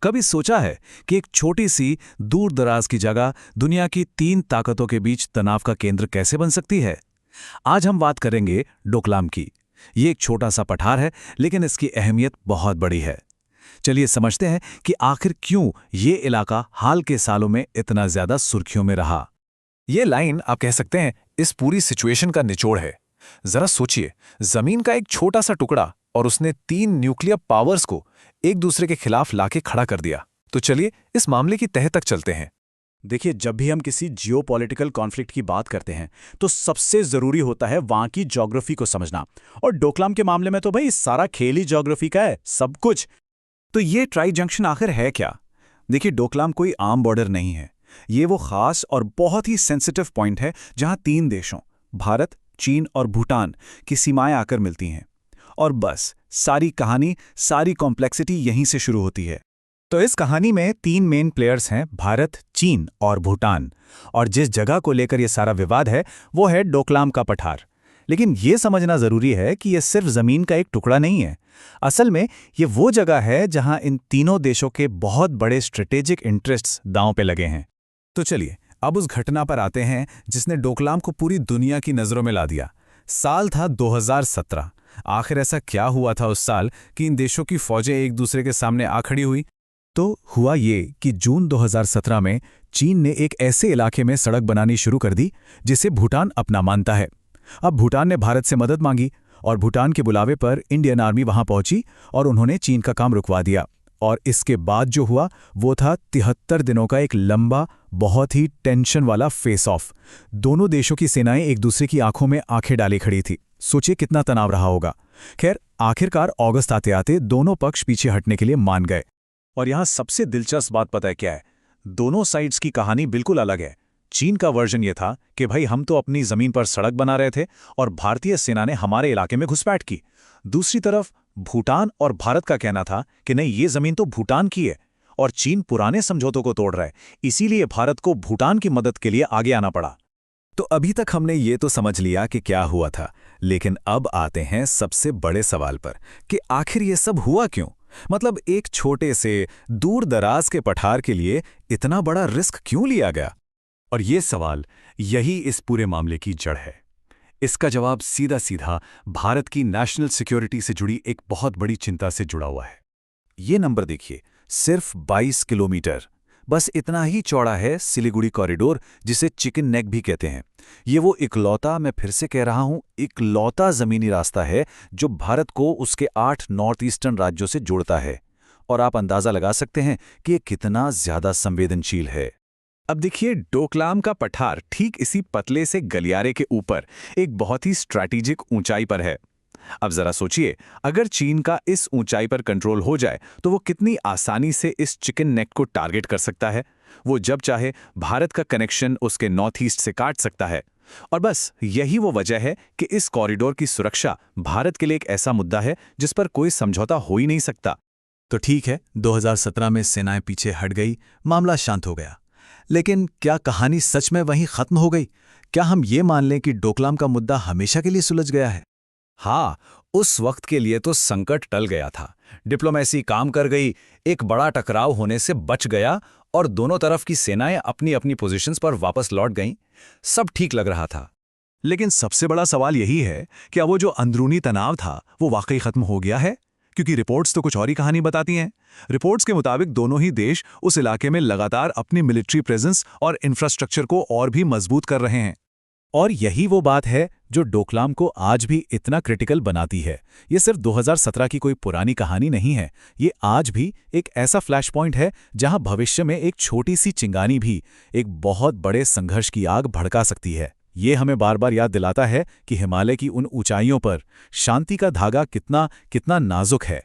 कभी सोचा है कि एक छोटी सी दूर दराज की जगह दुनिया की 3 ताकतों के बीच तनाव का केंद्र कैसे बन सकती है? आज हम बात करेंगे डोकलाम की। ये एक छोटा सा पठार है, लेकिन इसकी अहमियत बहुत बड़ी है। चलिए समझते हैं कि आखिर क्यों ये इलाका हाल के सालों में इतना ज्यादा सुर्खियों में रहा। ये लाइन आप कह सकते हैं इस पूरी सिचुएशन का निचोड़ है। जरा सोचिए, जमीन का एक छोटा सा टुकड़ा और उसने 3 न्यूक्लियर पावर्स को एक दूसरे के खिलाफ लाके खड़ा कर दिया। तो चलिए इस मामले की तह तक चलते हैं। देखिए, जब भी हम किसी जियोपॉलिटिकल कॉन्फ्लिक्ट की बात करते हैं तो सबसे जरूरी होता है वहां की ज्योग्राफी को समझना। और डोकलाम के मामले में तो भाई सारा खेल ही ज्योग्राफी का है, सब कुछ। तो ये ट्राई जंक्शन आखिर है क्या? देखिए, डोकलाम कोई आम बॉर्डर नहीं है। ये वो खास और बहुत ही सेंसिटिव पॉइंट है जहां 3 देशों भारत, चीन और भूटान की सीमाएं आकर मिलती हैं। और बस सारी कहानी, सारी कॉम्प्लेक्सिटी यहीं से शुरू होती है। तो इस कहानी में 3 मेन प्लेयर्स हैं, भारत, चीन और भूटान। और जिस जगह को लेकर यह सारा विवाद है वो है डोकलाम का पठार। लेकिन यह समझना जरूरी है कि यह सिर्फ जमीन का एक टुकड़ा नहीं है। असल में ये वो जगह है जहां इन तीनों देशों के बहुत बड़े स्ट्रेटेजिक इंटरेस्ट्स दांव पे लगे हैं। तो चलिए अब उस घटना पर आते हैं जिसने डोकलाम को पूरी दुनिया की नजरों में ला दिया। साल था 2017। आखिर ऐसा क्या हुआ था उस साल कि इन देशों की फौजें एक दूसरे के सामने आ खड़ी हुई? तो हुआ ये कि जून 2017 में चीन ने एक ऐसे इलाके में सड़क बनानी शुरू कर दी जिसे भूटान अपना मानता है। अब भूटान ने भारत से मदद मांगी और भूटान के बुलावे पर इंडियन आर्मी वहां पहुंची और उन्होंने चीन का काम रुकवा दिया। और इसके बाद जो हुआ वो था 73 दिनों का एक लंबा, बहुत ही टेंशन वाला फेस ऑफ। दोनों देशों की सेनाएं एक दूसरे की आंखों में आंखें डाले खड़ी थी। सोचिए कितना तनाव रहा होगा। खैर, आखिरकार अगस्त आते आते दोनों पक्ष पीछे हटने के लिए मान गए। और यहां सबसे दिलचस्प बात पता है क्या है? दोनों साइड्स की कहानी बिल्कुल अलग है। चीन का वर्जन ये था कि भाई हम तो अपनी जमीन पर सड़क बना रहे थे और भारतीय सेना ने हमारे इलाके में घुसपैठ की। दूसरी तरफ भूटान और भारत का कहना था कि नहीं, ये जमीन तो भूटान की है और चीन पुराने समझौतों को तोड़ रहा है, इसीलिए भारत को भूटान की मदद के लिए आगे आना पड़ा। तो अभी तक हमने ये तो समझ लिया कि क्या हुआ था, लेकिन अब आते हैं सबसे बड़े सवाल पर कि आखिर ये सब हुआ क्यों? मतलब एक छोटे से दूर दराज के पठार के लिए इतना बड़ा रिस्क क्यों लिया गया? और ये सवाल यही इस पूरे मामले की जड़ है। इसका जवाब सीधा सीधा भारत की नेशनल सिक्योरिटी से जुड़ी एक बहुत बड़ी चिंता से जुड़ा हुआ है। ये नंबर देखिए, सिर्फ 22 किलोमीटर। बस इतना ही चौड़ा है सिलीगुड़ी कॉरिडोर, जिसे चिकन नेक भी कहते हैं। ये वो इकलौता, मैं फिर से कह रहा हूं, इकलौता जमीनी रास्ता है जो भारत को उसके 8 नॉर्थ ईस्टर्न राज्यों से जोड़ता है। और आप अंदाजा लगा सकते हैं कि ये कितना ज्यादा संवेदनशील है। अब देखिए, डोकलाम का पठार ठीक इसी पतले से गलियारे के ऊपर एक बहुत ही स्ट्रैटेजिक ऊंचाई पर है। अब जरा सोचिए, अगर चीन का इस ऊंचाई पर कंट्रोल हो जाए तो वो कितनी आसानी से इस चिकन नेक को टारगेट कर सकता है। वो जब चाहे भारत का कनेक्शन उसके नॉर्थ ईस्ट से काट सकता है। और बस यही वो वजह है कि इस कॉरिडोर की सुरक्षा भारत के लिए एक ऐसा मुद्दा है जिस पर कोई समझौता हो ही नहीं सकता। तो ठीक है, 2017 में सेनाएं पीछे हट गई, मामला शांत हो गया। लेकिन क्या कहानी सच में वहीं खत्म हो गई? क्या हम ये मान लें कि डोकलाम का मुद्दा हमेशा के लिए सुलझ गया है? हाँ, उस वक्त के लिए तो संकट टल गया था। डिप्लोमेसी काम कर गई, एक बड़ा टकराव होने से बच गया और दोनों तरफ की सेनाएं अपनी अपनी पोजीशंस पर वापस लौट गईं। सब ठीक लग रहा था। लेकिन सबसे बड़ा सवाल यही है, क्या वो जो अंदरूनी तनाव था वो वाकई खत्म हो गया है? क्योंकि रिपोर्ट्स तो कुछ और ही कहानी बताती हैं। रिपोर्ट्स के मुताबिक दोनों ही देश उस इलाके में लगातार अपनी मिलिट्री प्रेजेंस और इंफ्रास्ट्रक्चर को और भी मजबूत कर रहे हैं। और यही वो बात है जो डोकलाम को आज भी इतना क्रिटिकल बनाती है। ये सिर्फ 2017 की कोई पुरानी कहानी नहीं है। ये आज भी एक ऐसा फ्लैश पॉइंट है जहां भविष्य में एक छोटी सी चिंगारी भी एक बहुत बड़े संघर्ष की आग भड़का सकती है। ये हमें बार बार याद दिलाता है कि हिमालय की उन ऊंचाइयों पर शांति का धागा कितना कितना नाजुक है।